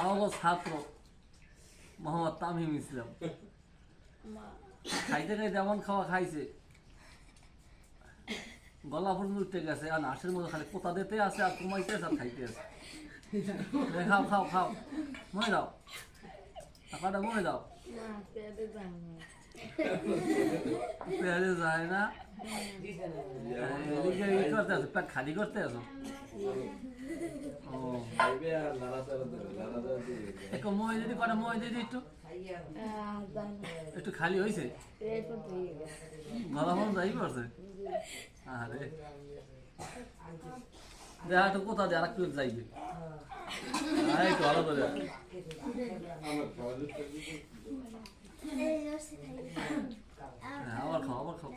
আমার ছাত্র মোহাম্মদ তামিম ইসলাম খাইতে খাইতে এমন খাওয়া খাইছে গলা পর্যন্ত উঠতে গেছে আর নার্সের মধ্যে খালি কোথা দিতে আছে আর কমাইতে আছে আর খাইতে আছে। খাও খাও খাও মনে দাও টাকাটা মনে দাও পেয়ারে যায় না করতে আছো পেট খালি করতে আছো একটু মই যদি করে মই দিদি একটু একটু খালি হয়েছে গলা মন যাই করছে আরে দেখা তো কোথা দিয়ে আর একটু যাইবে একটু ভালো করে আবার খাও আবার খাও